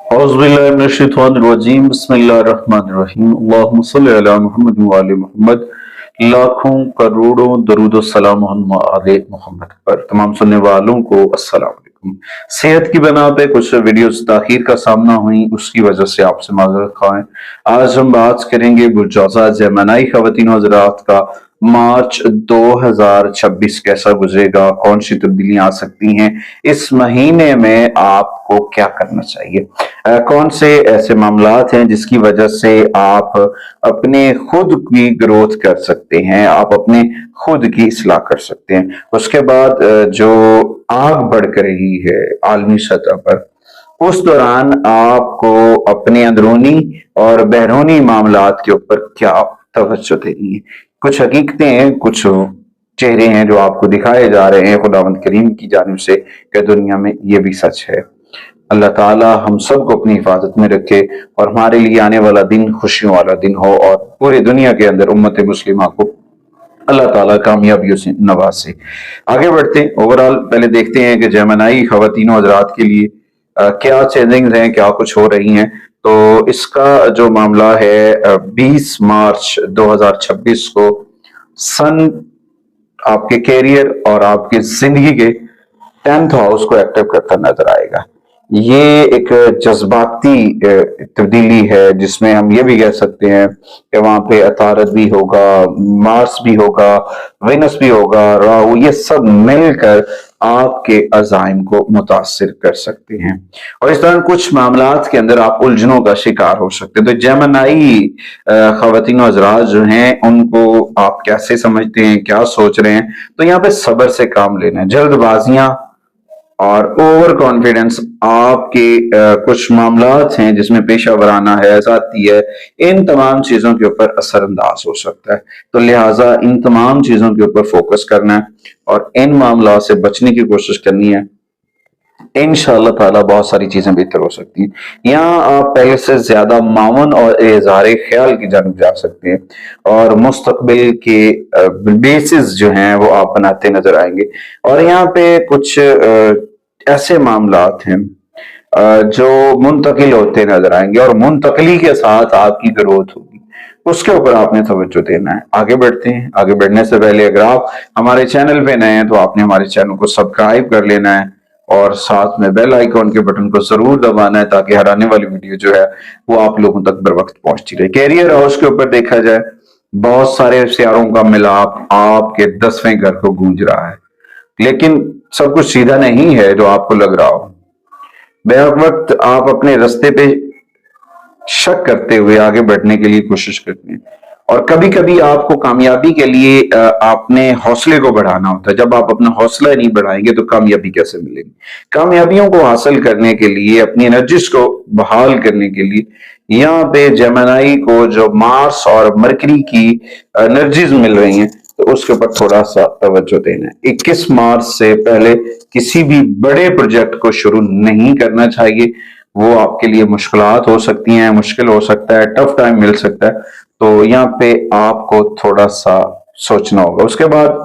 औज़ुबिल्लाहिमिनश्शैतानिर्रजीम बिस्मिल्लाहिर्रहमानिर्रहीम अल्लाहुम्मा सल्लि अला मुहम्मद व आले मोहम्मद। लाखों करोड़ों दरूद व सलाम आले मोहम्मद पर तमाम सुनने वालों को अस्सलाम वालेकुम। सेहत की बना पे कुछ वीडियोस ताखीर का सामना हुई, उसकी वजह से आपसे माजरत खाएं। आज हम बात करेंगे बुर्जौजा ज़ेमनाई ख़वातीन व हज़रात का मार्च 2026 कैसा गुजरेगा, कौन सी तब्दीलियां आ सकती हैं, इस महीने में आपको क्या करना चाहिए, कौन से ऐसे मामलात हैं जिसकी वजह से आप अपने खुद की ग्रोथ कर सकते हैं, आप अपने खुद की इस्लाह कर सकते हैं। उसके बाद जो आग भड़क रही है आलमी सतह पर, उस दौरान आपको अपने अंदरूनी और बहरूनी मामलात के ऊपर क्या तवज्जो देनी है। कुछ हकीकतें हैं, कुछ चेहरे हैं जो आपको दिखाए जा रहे हैं खुदावंद करीम की जानिब से कि दुनिया में ये भी सच है। अल्लाह ताला हम सबको अपनी हिफाजत में रखे और हमारे लिए आने वाला दिन खुशियों वाला दिन हो और पूरी दुनिया के अंदर उम्मत मुस्लिमा को अल्लाह ताला कामयाबियों से नवाजे। आगे बढ़ते हैं, ओवरऑल पहले देखते हैं कि जेमनाई खवातीन हजरात के लिए क्या चेंजिंग्स हैं, क्या कुछ हो रही हैं। तो इसका जो मामला है 20 मार्च 2026 को सन आपके कैरियर और आपकी जिंदगी के 10th हाउस को एक्टिव करता नजर आएगा। ये एक जज्बाती तब्दीली है जिसमें हम ये भी कह सकते हैं कि वहां पे अतारत भी होगा, मार्स भी होगा, वेनस भी होगा, राहु, ये सब मिलकर आपके अजाइम को मुतासिर कर सकते हैं और इस दौरान कुछ मामलात के अंदर आप उलझनों का शिकार हो सकते हैं। तो जेमिनी खवातीन हज़रात जो हैं उनको आप कैसे समझते हैं, क्या सोच रहे हैं। तो यहाँ पे सब्र से काम लेना है। जल्दबाजियां और ओवर कॉन्फिडेंस आपके कुछ मामलात हैं जिसमें पेशा वराना है, जाती है, इन तमाम चीजों के ऊपर असरअंदाज हो सकता है। तो लिहाजा इन तमाम चीजों के ऊपर फोकस करना है और इन मामला से बचने की कोशिश करनी है। इंशाअल्लाह ताला बहुत सारी चीजें बेहतर हो सकती हैं। यहाँ आप पहले से ज्यादा मावन और इज़हार ख्याल की जानिब जा सकते हैं और मुस्तकबिल के बेसिस जो हैं वो आप बनाते नजर आएंगे। और यहाँ पे कुछ ऐसे मामलात हैं जो मुंतकिल होते नजर आएंगे और मुंतकली के साथ आपकी ग्रोथ होगी, उसके ऊपर आपने तवज्जो देना है। आगे बढ़ते हैं। आगे बढ़ने से पहले अगर आप हमारे चैनल पे नए हैं तो आपने हमारे चैनल को सब्सक्राइब कर लेना है और साथ में बेल आइकॉन के बटन को जरूर दबाना है ताकि हर आने वाली वीडियो जो है वो आप लोगों तक बर वक्त पहुंचती रहे। कैरियर हाउस के ऊपर देखा जाए, बहुत सारे सियारों का मिलाप आपके 10वें घर को गूंज रहा है, लेकिन सब कुछ सीधा नहीं है जो आपको लग रहा हो। बेहद वक्त आप अपने रास्ते पे शक करते हुए आगे बढ़ने के लिए कोशिश करते हैं और कभी कभी आपको कामयाबी के लिए आपने हौसले को बढ़ाना होता है। जब आप अपना हौसला नहीं बढ़ाएंगे तो कामयाबी कैसे मिलेगी। कामयाबियों को हासिल करने के लिए, अपनी एनर्जीज को बहाल करने के लिए यहाँ पे जेमिनी को जो मार्स और मरकरी की एनर्जीज मिल रही हैं तो उसके ऊपर थोड़ा सा तवज्जो देना है। 21 मार्च से पहले किसी भी बड़े प्रोजेक्ट को शुरू नहीं करना चाहिए। वो आपके लिए मुश्किलात हो सकती हैं, मुश्किल हो सकता है, टफ टाइम मिल सकता है। तो यहाँ पे आपको थोड़ा सा सोचना होगा। उसके बाद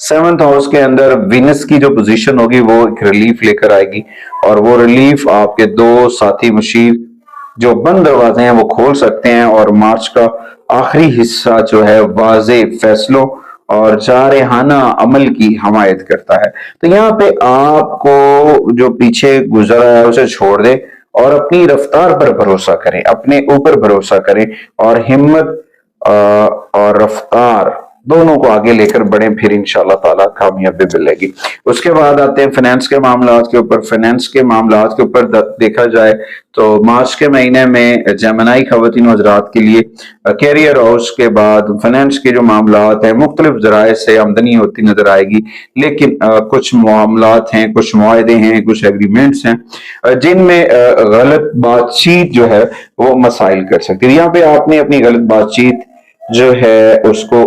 7th हाउस के अंदर वीनस की जो पोजीशन होगी वो एक रिलीफ लेकर आएगी और वो रिलीफ आपके दो साथी मुशीर जो बंद दरवाजे हैं वो खोल सकते हैं और मार्च का आखिरी हिस्सा जो है वाजे फैसलों और जारहाना अमल की हमायत करता है। तो यहाँ पे आपको जो पीछे गुजरा है उसे छोड़ दे और अपनी रफ्तार पर भरोसा करें, अपने ऊपर भरोसा करें और हिम्मत और रफ्तार दोनों को आगे लेकर बढ़े, फिर इंशाल्लाह ताला कामयाबी मिलेगी। उसके बाद आते हैं फाइनेंस के मामलात के ऊपर। फाइनेंस के मामलात के ऊपर देखा जाए तो मार्च के महीने में जेमिनी खवातीन हजरात के लिए कैरियर हाउस के बाद फाइनेंस के जो मामलात हैं मुख्तलिफ जराए से आमदनी होती नजर आएगी, लेकिन कुछ मामलात हैं, कुछ मुआहदे हैं, कुछ एग्रीमेंट्स हैं जिनमें गलत बातचीत जो है वो मसाइल कर सकती है। यहाँ पे आपने अपनी गलत बातचीत जो है उसको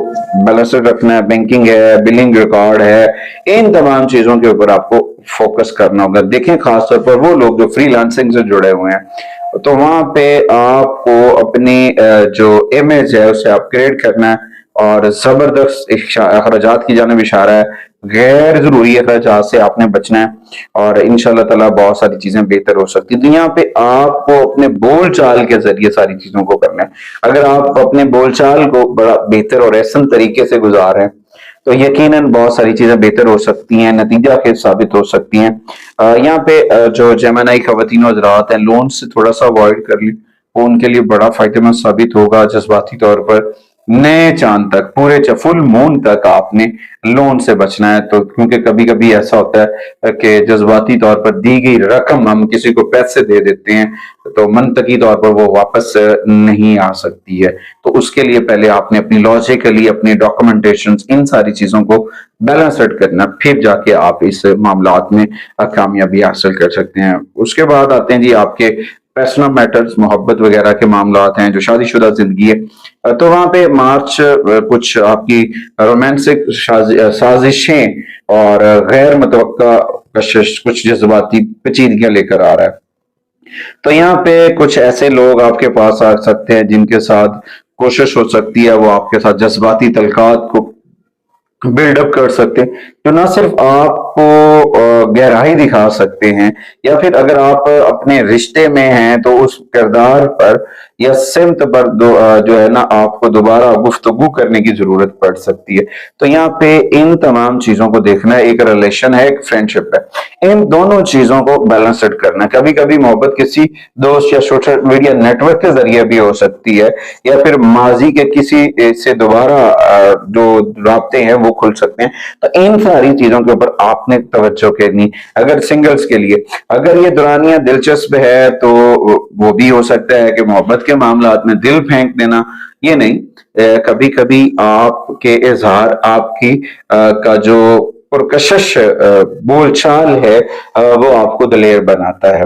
बैलेंस्ड रखना है। बैंकिंग है, बिलिंग रिकॉर्ड है, इन तमाम चीजों के ऊपर आपको फोकस करना होगा। देखें खासतौर पर वो लोग जो फ्रीलांसिंग से जुड़े हुए हैं तो वहां पे आपको अपनी जो इमेज है उसे अपग्रेड करना है और जबरदस्त अखराजात की जानिब इशारा है। غیر ضروری اخراجات سے آپ نے بچنا ہے، اور انشاءاللہ تعالیٰ بہت ساری چیزیں بہتر ہو سکتی ہیں۔ تو یہاں پہ آپ کو اپنے بول چال کے ذریعے ساری چیزوں کو کرنا ہے۔ اگر آپ اپنے بول چال کو بڑا بہتر اور احسن طریقے سے گزار رہے ہیں تو یقیناً بہت ساری چیزیں بہتر ہو سکتی ہیں، نتیجہ خیز ثابت ہو سکتی ہیں۔ یہاں پہ جو جیمنائی خواتین و حضرات ہیں، لون سے تھوڑا سا اوائڈ کر لیں، وہ ان کے لیے بڑا فائدہ مند ثابت ہوگا۔ جذباتی طور پر نئے چاند تک، پورے فل مون تک آپ نے لون سے بچنا ہے، تو کیونکہ کبھی کبھی ایسا ہوتا ہے کہ جذباتی طور پر دی گئی رقم ہم کسی کو پیسے دے دیتے ہیں تو منطقی طور پر وہ واپس نہیں آ سکتی ہے، تو اس کے لیے پہلے آپ نے اپنی لاجیکلی اپنی ڈاکومنٹیشن ان ساری چیزوں کو بیلنسڈ کرنا، پھر جا کے آپ اس معاملات میں کامیابی حاصل کر سکتے ہیں۔ اس کے بعد آتے ہیں جی آپ کے پرسنل میٹرز، محبت وغیرہ کے معاملات ہیں، جو شادی شدہ زندگی ہے، تو وہاں پہ مارچ کچھ آپ کی رومانسک سازشیں اور غیر متوقع کشش، کچھ جذباتی پیچیدگیاں لے کر آ رہا ہے۔ تو یہاں پہ کچھ ایسے لوگ آپ کے پاس آ سکتے ہیں جن کے ساتھ کوشش ہو سکتی ہے وہ آپ کے ساتھ جذباتی تعلقات کو بلڈ اپ کر سکتے ہیں، جو نہ صرف آپ کو گہرائی دکھا سکتے ہیں، یا پھر اگر آپ اپنے رشتے میں ہیں تو اس کردار پر یا سمت پر جو ہے نا آپ کو دوبارہ گفتگو کرنے کی ضرورت پڑ سکتی ہے۔ تو یہاں پہ ان تمام چیزوں کو دیکھنا ہے، ایک ریلیشن ہے، ایک فرینڈشپ ہے، ان دونوں چیزوں کو بیلنسڈ کرنا ہے۔ کبھی کبھی محبت کسی دوست یا سوشل میڈیا نیٹ ورک کے ذریعے بھی ہو سکتی ہے، یا پھر ماضی کے کسی سے دوبارہ جو رابطے ہیں وہ کھل سکتے ہیں۔ تو ان ساری چیزوں کے اوپر آپ نے توجہ کرنی۔ اگر سنگلز کے لیے اگر یہ دورانیہ دلچسپ ہے تو وہ بھی ہو سکتا ہے کہ محبت کے معاملات میں دل پھینک دینا، یہ نہیں، کبھی کبھی آپ کے اظہار، آپ کی کا جو پرکشش بول چال ہے وہ آپ کو دلیر بناتا ہے۔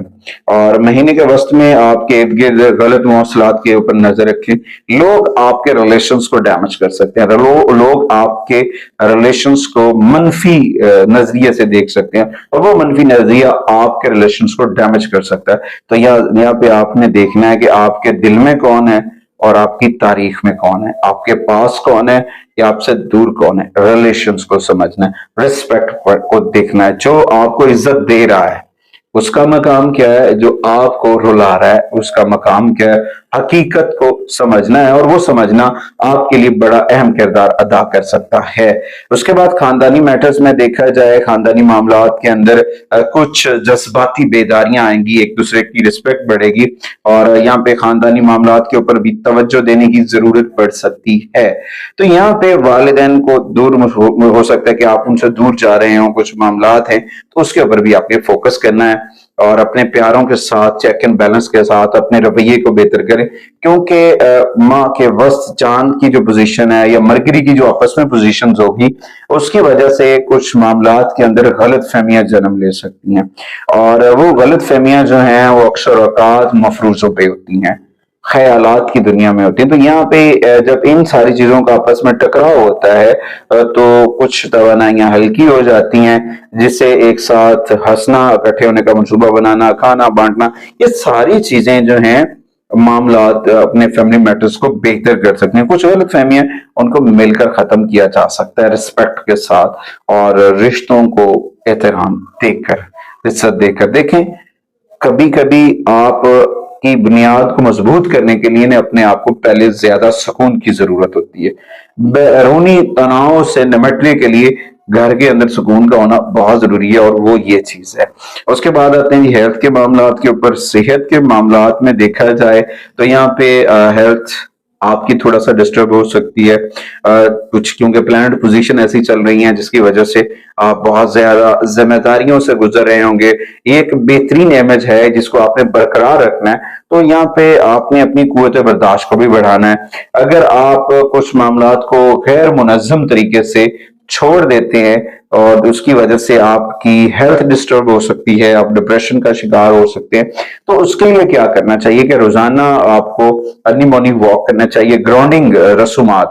اور مہینے کے وسط میں آپ کے ارد گرد غلط مواصلات کے اوپر نظر رکھیں، لوگ آپ کے ریلیشنز کو ڈیمیج کر سکتے ہیں، لوگ آپ کے ریلیشنز کو منفی نظریے سے دیکھ سکتے ہیں، اور وہ منفی نظریہ آپ کے ریلیشنز کو ڈیمیج کر سکتا ہے۔ تو یہاں پہ آپ نے دیکھنا ہے کہ آپ کے دل میں کون ہے اور آپ کی تاریخ میں کون ہے، آپ کے پاس کون ہے یا آپ سے دور کون ہے۔ ریلیشنز کو سمجھنا ہے، ریسپیکٹ کو دیکھنا ہے، جو آپ کو عزت دے رہا ہے اس کا مقام کیا ہے، جو آپ کو رلا رہا ہے اس کا مقام کیا ہے۔ حقیقت کو سمجھنا ہے، اور وہ سمجھنا آپ کے لیے بڑا اہم کردار ادا کر سکتا ہے۔ اس کے بعد خاندانی میٹرز میں دیکھا جائے، خاندانی معاملات کے اندر کچھ جذباتی بیداریاں آئیں گی، ایک دوسرے کی رسپیکٹ بڑھے گی، اور یہاں پہ خاندانی معاملات کے اوپر بھی توجہ دینے کی ضرورت پڑ سکتی ہے۔ تو یہاں پہ والدین کو دور ہو سکتا ہے کہ آپ ان سے دور جا رہے ہوں، کچھ معاملات ہیں تو اس کے اوپر بھی آپ نے فوکس کرنا ہے، اور اپنے پیاروں کے ساتھ چیک اینڈ بیلنس کے ساتھ اپنے رویے کو بہتر کریں، کیونکہ ماں کے وسط چاند کی جو پوزیشن ہے یا مرکری کی جو آپس میں پوزیشنز ہوگی، اس کی وجہ سے کچھ معاملات کے اندر غلط فہمیاں جنم لے سکتی ہیں، اور وہ غلط فہمیاں جو ہیں وہ اکثر اوقات مفروضوں پہ ہوتی ہیں، خیالات کی دنیا میں ہوتی ہیں۔ تو یہاں پہ جب ان ساری چیزوں کا آپس میں ٹکراؤ ہوتا ہے تو کچھ توانائیاں ہلکی ہو جاتی ہیں، جس سے ایک ساتھ ہنسنا، اکٹھے ہونے کا منصوبہ بنانا، کھانا بانٹنا، یہ ساری چیزیں جو ہیں معاملات اپنے فیملی میٹرز کو بہتر کر سکتے ہیں۔ کچھ غلط فہمیاں ان کو مل کر ختم کیا جا سکتا ہے رسپیکٹ کے ساتھ، اور رشتوں کو احترام دے کر، عزت دے کر۔ دیکھیں کبھی کبھی آپ کی بنیاد کو مضبوط کرنے کے لیے اپنے آپ کو پہلے زیادہ سکون کی ضرورت ہوتی ہے۔ بیرونی تناؤ سے نمٹنے کے لیے گھر کے اندر سکون کا ہونا بہت ضروری ہے، اور وہ یہ چیز ہے۔ اس کے بعد آتے ہیں ہیلتھ کے معاملات کے اوپر۔ صحت کے معاملات میں دیکھا جائے تو یہاں پہ ہیلتھ آپ کی تھوڑا سا ڈسٹرب ہو سکتی ہے، کچھ کیونکہ پلانٹ پوزیشن ایسی چل رہی ہیں جس کی وجہ سے آپ بہت زیادہ ذمہ داریوں سے گزر رہے ہوں گے۔ ایک بہترین امیج ہے جس کو آپ نے برقرار رکھنا ہے، تو یہاں پہ آپ نے اپنی قوت برداشت کو بھی بڑھانا ہے۔ اگر آپ کچھ معاملات کو غیر منظم طریقے سے چھوڑ دیتے ہیں اور اس کی وجہ سے آپ کی ہیلتھ ڈسٹرب ہو سکتی ہے، آپ ڈپریشن کا شکار ہو سکتے ہیں، تو اس کے لیے کیا کرنا چاہیے کہ روزانہ آپ کو ارلی مارننگ واک کرنا چاہیے، گراؤنڈنگ رسومات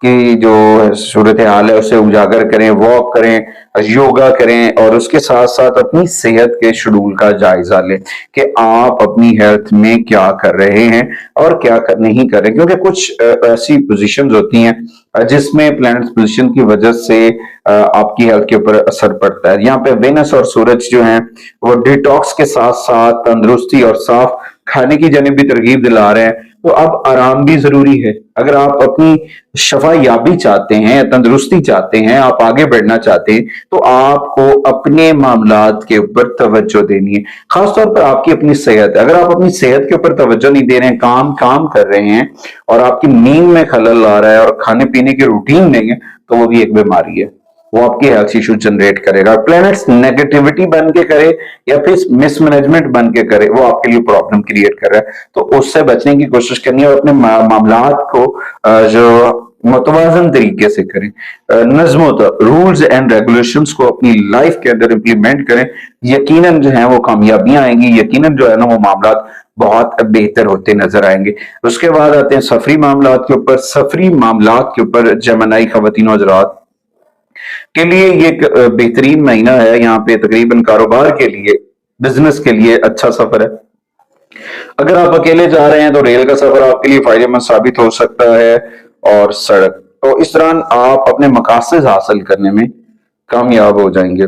की जो सूरत हाल है उसे उजागर करें, वॉक करें, योगा करें और उसके साथ साथ अपनी सेहत के शेड्यूल का जायजा लें कि आप अपनी हेल्थ में क्या कर रहे हैं और क्या नहीं कर रहे, क्योंकि कुछ ऐसी पोजीशंस होती हैं जिसमें प्लैनेट पोजीशन की वजह से आपकी हेल्थ के ऊपर असर पड़ता है। यहाँ पे वेनस और सूरज जो हैं वो डिटॉक्स के साथ साथ तंदुरुस्ती और साफ खाने की जानिब भी तरगीब दिला रहे हैं। तो अब आराम भी जरूरी है। अगर आप अपनी शफा याबी चाहते हैं, तंदुरुस्ती चाहते हैं, आप आगे बढ़ना चाहते हैं, तो आपको अपने मामलात के ऊपर तवज्जो देनी है। खासतौर पर आपकी अपनी सेहत। अगर आप अपनी सेहत के ऊपर तवज्जो नहीं दे रहे हैं, काम कर रहे हैं और आपकी नींद में खलल आ रहा है और खाने पीने की रूटीन नहीं है, तो वो भी एक बीमारी है। वो आपकी हेल्थ इशू जनरेट करेगा। प्लैनेट्स नेगेटिविटी बन के करे या फिर मिसमैनेजमेंट बन के करे, वो आपके लिए प्रॉब्लम क्रिएट कर रहा है। तो उससे बचने की कोशिश करनी है और अपने मामलात को जो मुतवाजन तरीके से करें, नज़्म रूल्स एंड रेगुलेशंस को अपनी लाइफ के अंदर इंप्लीमेंट करें। यकीनन जो है वो कामयाबियां आएंगी, यकीनन जो है ना वो मामलात बहुत बेहतर होते नजर आएंगे। उसके बाद आते हैं सफरी मामलात के ऊपर। सफरी मामलात के ऊपर जमनाई खवातीन और हज़रात के लिए ये एक बेहतरीन महीना है। यहाँ पे तकरीबन कारोबार के लिए, बिजनेस के लिए अच्छा सफर है। अगर आप अकेले जा रहे हैं तो रेल का सफर आपके लिए फायदेमंद साबित हो सकता है और सड़क। तो इस दौरान आप अपने मकासद हासिल करने में कामयाब हो जाएंगे,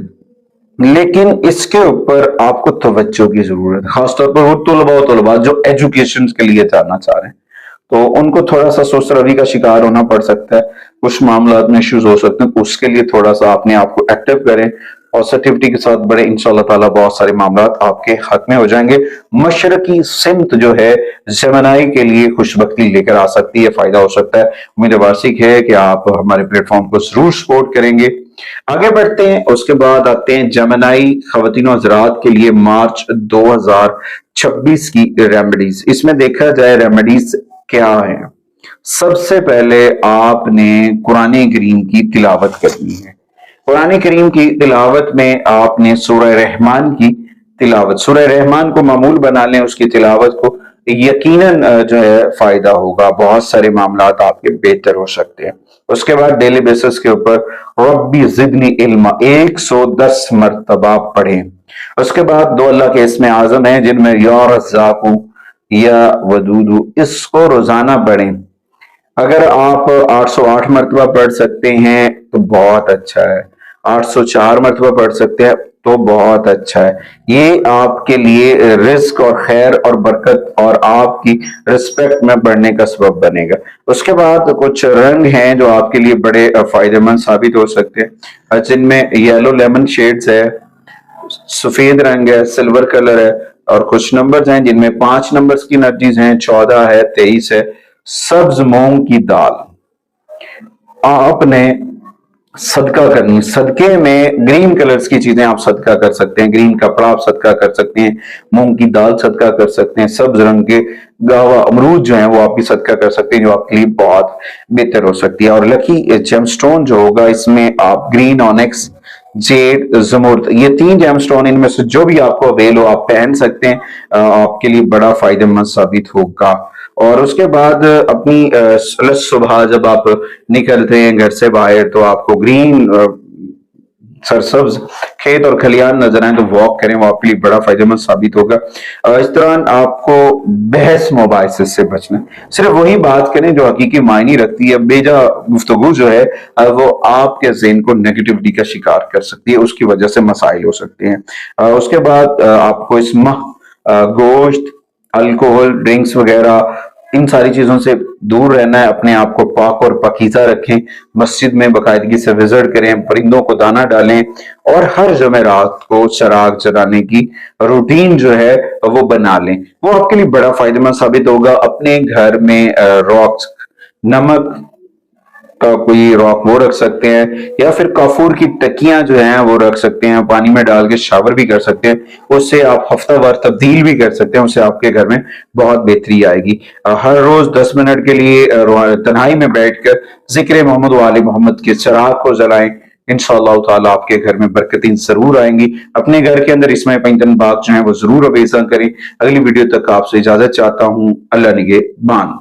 लेकिन इसके ऊपर आपको तवज्जो की जरूरत है। खासतौर पर वो तलबा जो एजुकेशन के लिए जाना चाह रहे हैं, तो उनको थोड़ा सा सोच रवि का शिकार होना पड़ सकता है। कुछ मामला में इश्यूज हो सकते हैं, उसके लिए थोड़ा सा अपने आप को एक्टिव करें, पॉजिटिविटी के साथ बढ़े। इंशाल्लाह ताला बहुत सारे मामला आपके हक में हो जाएंगे। मशरकी सिमत जो है जमनाई के लिए खुशबख्ती लेकर आ सकती है, फायदा हो सकता है। उम्मीद वार्षिक है कि आप हमारे प्लेटफॉर्म को जरूर सपोर्ट करेंगे। आगे बढ़ते हैं, उसके बाद आते हैं जमनाई खवातीन और हज़रात के लिए मार्च 2026 की रेमेडीज। इसमें देखा जाए रेमेडीज क्या है। सबसे पहले आपने कुरान करीम की तिलावत करनी है। कुरान करीम की तिलावत में आपने सूरह रहमान की तिलावत, सूरह रहमान को मामूल बना लें उसकी तिलावत को, यकीनन जो है फायदा होगा। बहुत सारे मामलात आपके बेहतर हो सकते हैं। उसके बाद डेली बेसिस के ऊपर रब्बी ज़िदनी इल्मा 110 मरतबा पढ़ें। उसके बाद दो अल्लाह के इसमें आजम है जिनमें या रज़्ज़ाक़ु या वदूदु, इसको रोजाना पढ़ें। अगर आप 808 मरतबा पढ़ सकते हैं तो बहुत अच्छा है, 804 मरतबा पढ़ सकते हैं तो बहुत अच्छा है। ये आपके लिए रिस्क और खैर और बरकत और आपकी रिस्पेक्ट में बढ़ने का सबब बनेगा। उसके बाद कुछ रंग हैं जो आपके लिए बड़े फायदेमंद साबित हो सकते हैं, जिनमें येलो लेमन शेड्स है, सफेद रंग है, सिल्वर कलर है, और कुछ नंबर्स हैं जिनमें 5 नंबर्स की एनर्जीज हैं, 14 है, 23 है। सब्ज मूंग की दाल आपने सदका करनी। सदके में ग्रीन कलर्स की चीजें आप सदका कर सकते हैं, ग्रीन कपड़ा आप सदका कर सकते हैं, मूंग की दाल सदका कर सकते हैं, सब्ज रंग के गावा अमरूद जो है वो आप भी सदका कर सकते हैं, जो आपके लिए बहुत बेहतर हो सकती है। और लकी जेमस्टोन जो होगा इसमें आप ग्रीन ऑनेक्स, जेड, जमुर्द, ये 3 जेमस्टोन इनमें से जो भी आपको अवेल हो आप पहन सकते हैं, आपके लिए बड़ा फायदेमंद साबित होगा। और उसके बाद अपनी सुबह जब आप निकलते हैं घर से बाहर तो आपको ग्रीन सरसब्ज खेत और खलियान नजर आए तो वॉक करें, वो आपके लिए बड़ा फायदेमंद साबित होगा। इस दौरान आपको बहस मुबाहिसे से बचना, सिर्फ वही बात करें जो हकीकी मायने रखती है। बेजा गुफ्तगू जो है वो आपके ज़हन को नेगेटिविटी का शिकार कर सकती है, उसकी वजह से मसाइल हो सकते हैं। उसके बाद आपको इस माह गोश्त, अल्कोहल ड्रिंक्स वगैरह इन सारी चीजों से दूर रहना है। अपने आप को पाक और पाकीज़ा रखें, मस्जिद में बाकायदगी से विजिट करें, परिंदों को दाना डालें और हर जुमेरात को चराग चराने की रूटीन जो है वो बना लें, वो आपके लिए बड़ा फायदेमंद साबित होगा। अपने घर में रॉक्स, नमक का कोई रॉक वो रख सकते हैं, या फिर काफूर की टकियां जो हैं वो रख सकते हैं, पानी में डाल के शावर भी कर सकते हैं। उससे आप हफ्तावार तब्दील भी कर सकते हैं, उससे आपके घर में बहुत बेहतरी आएगी। हर रोज 10 मिनट के लिए तन्हाई में बैठकर जिक्र मोहम्मद व आले मोहम्मद के चिराग को जलाएं। इंशाअल्लाह ताला आपके घर में बरकतें जरूर आएंगी। अपने घर के अंदर इसमें पैंतन बाग जो है वो जरूर अवेजा करें। अगली वीडियो तक आपसे इजाजत चाहता हूँ। अल्लाह निगहबान।